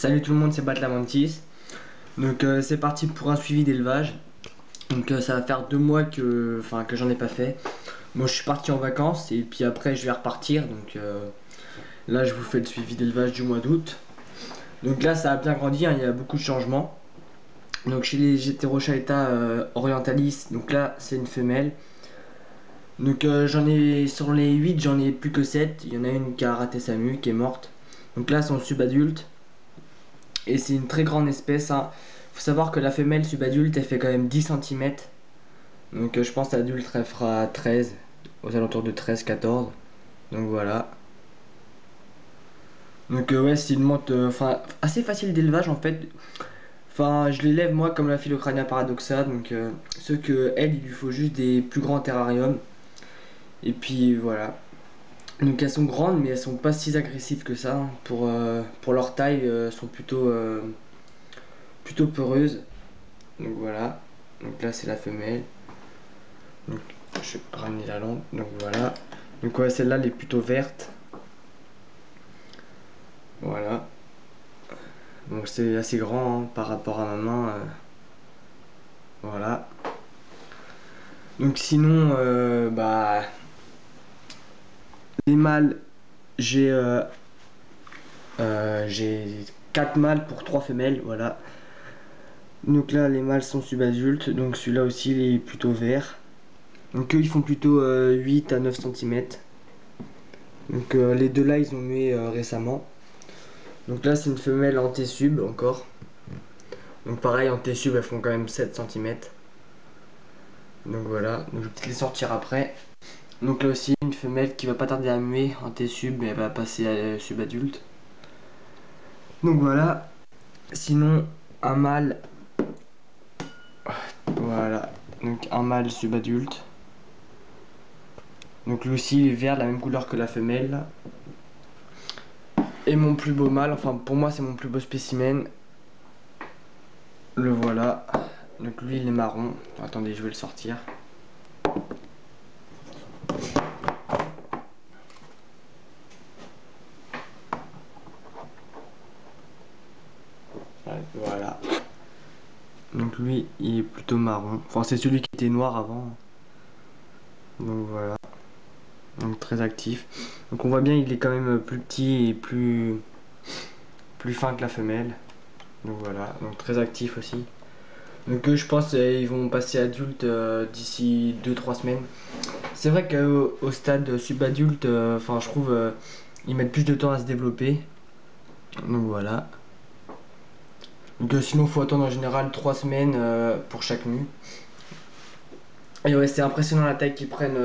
Salut tout le monde, c'est Batlamantis. Donc c'est parti pour un suivi d'élevage. Donc ça va faire 2 mois que j'en ai pas fait. Moi je suis parti en vacances et puis après je vais repartir. Donc là je vous fais le suivi d'élevage du mois d'août. Donc là ça a bien grandi, hein, il y a beaucoup de changements. Donc chez les Heterochaleta orientalis, donc là c'est une femelle. Donc j'en ai sur les 8, j'en ai plus que 7. Il y en a une qui a raté sa mue, qui est morte. Donc là sont subadulte. Et c'est une très grande espèce, hein. Faut savoir que la femelle subadulte elle fait quand même 10 cm. Donc je pense que l'adulte elle fera 13, aux alentours de 13-14. Donc voilà. Donc ouais, c'est une menthe assez facile d'élevage en fait. Enfin je l'élève moi comme la Philocrania paradoxa. Donc ce que elle il lui faut juste des plus grands terrariums. Et puis voilà. Donc elles sont grandes mais elles sont pas si agressives que ça, hein. Pour leur taille, elles sont plutôt peureuses. Donc voilà. Donc là c'est la femelle. Donc je vais ramener la lampe. Donc voilà. Donc ouais, celle-là elle est plutôt verte. Voilà. Donc c'est assez grand, hein, par rapport à ma main. Voilà. Donc sinon, les mâles, j'ai j'ai 4 mâles pour 3 femelles. Voilà. Donc là les mâles sont subadultes. Donc celui-là aussi il est plutôt vert. Donc eux ils font plutôt 8 à 9 cm. Donc les deux là ils ont mué récemment. Donc là c'est une femelle en T-sub encore. Donc pareil en T-sub elles font quand même 7 cm. Donc voilà, donc je vais peut-être les sortir après. Donc là aussi une femelle qui va pas tarder à muer en T-sub mais elle va passer à subadulte. Donc voilà. Sinon un mâle. Voilà. Donc un mâle subadulte. Donc lui aussi il est vert, de la même couleur que la femelle. Et mon plus beau mâle, enfin pour moi c'est mon plus beau spécimen. Le voilà. Donc lui il est marron. Attendez, je vais le sortir. Voilà. Donc lui il est plutôt marron. Enfin c'est celui qui était noir avant. Donc voilà. Donc très actif. Donc on voit bien il est quand même plus petit et plus fin que la femelle. Donc voilà. Donc très actif aussi. Donc eux je pense ils vont passer adultes d'ici 2-3 semaines. C'est vrai qu'au stade subadulte, enfin je trouve ils mettent plus de temps à se développer. Donc voilà. Donc sinon faut attendre en général 3 semaines pour chaque mue. Et ouais c'est impressionnant la taille qu'ils prennent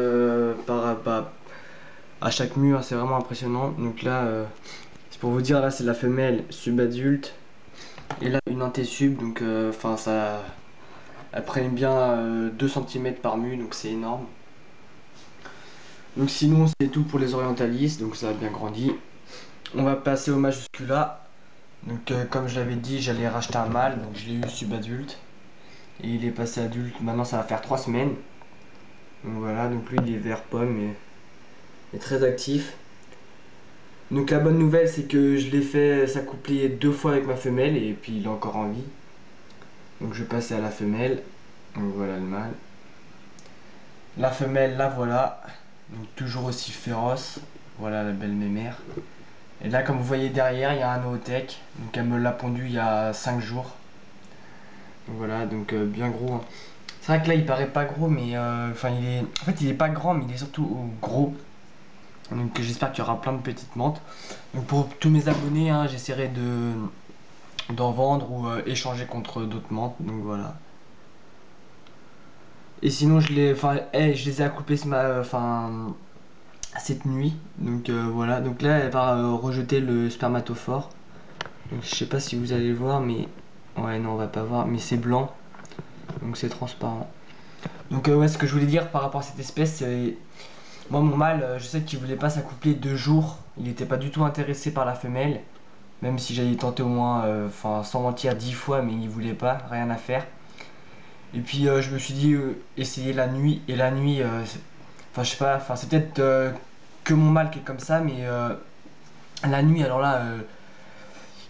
à chaque mue, hein, c'est vraiment impressionnant. Donc là c'est pour vous dire, là c'est la femelle subadulte. Et là une anté-sub, donc enfin ça. Elles prennent bien 2 cm par mue, donc c'est énorme. Donc sinon c'est tout pour les orientalistes, donc ça a bien grandi. On va passer au majuscula. Donc comme je l'avais dit, j'allais racheter un mâle, donc je l'ai eu subadulte. Et il est passé adulte, maintenant ça va faire 3 semaines. Donc voilà, donc lui il est vert pomme et très actif. Donc la bonne nouvelle c'est que je l'ai fait s'accoupler 2 fois avec ma femelle et puis il est encore en vie. Donc je vais passer à la femelle. Donc voilà le mâle. La femelle, la voilà. Donc toujours aussi féroce. Voilà la belle mémère. Et là comme vous voyez derrière il y a un ootec. Donc elle me l'a pondu il y a 5 jours. Donc voilà, donc bien gros, hein. C'est vrai que là il paraît pas gros mais enfin il est. En fait il est pas grand mais il est surtout gros. Donc j'espère qu'il y aura plein de petites menthes. Donc pour tous mes abonnés, hein, j'essaierai d'en vendre ou échanger contre d'autres menthes. Donc voilà. Et sinon je les ai accouplés cette nuit. Donc voilà. Donc là elle va rejeter le spermatophore. Donc je sais pas si vous allez le voir mais ouais non on va pas voir mais c'est blanc. Donc c'est transparent. Donc ouais ce que je voulais dire par rapport à cette espèce c'est. Moi mon mâle je sais qu'il voulait pas s'accoupler 2 jours. Il était pas du tout intéressé par la femelle. Même si j'allais tenter au moins sans mentir 10 fois mais il voulait pas, rien à faire. Et puis je me suis dit essayer la nuit et la nuit enfin je sais pas, enfin c'est peut-être que mon mâle qui est comme ça mais la nuit alors là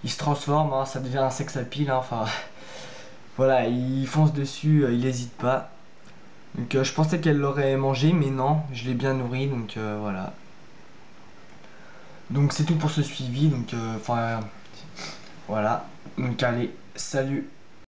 il se transforme, hein, ça devient un sex appeal, hein, enfin voilà, il fonce dessus, il hésite pas. Donc je pensais qu'elle l'aurait mangé, mais non, je l'ai bien nourri, donc voilà. Donc c'est tout pour ce suivi, donc enfin voilà. Donc allez, salut.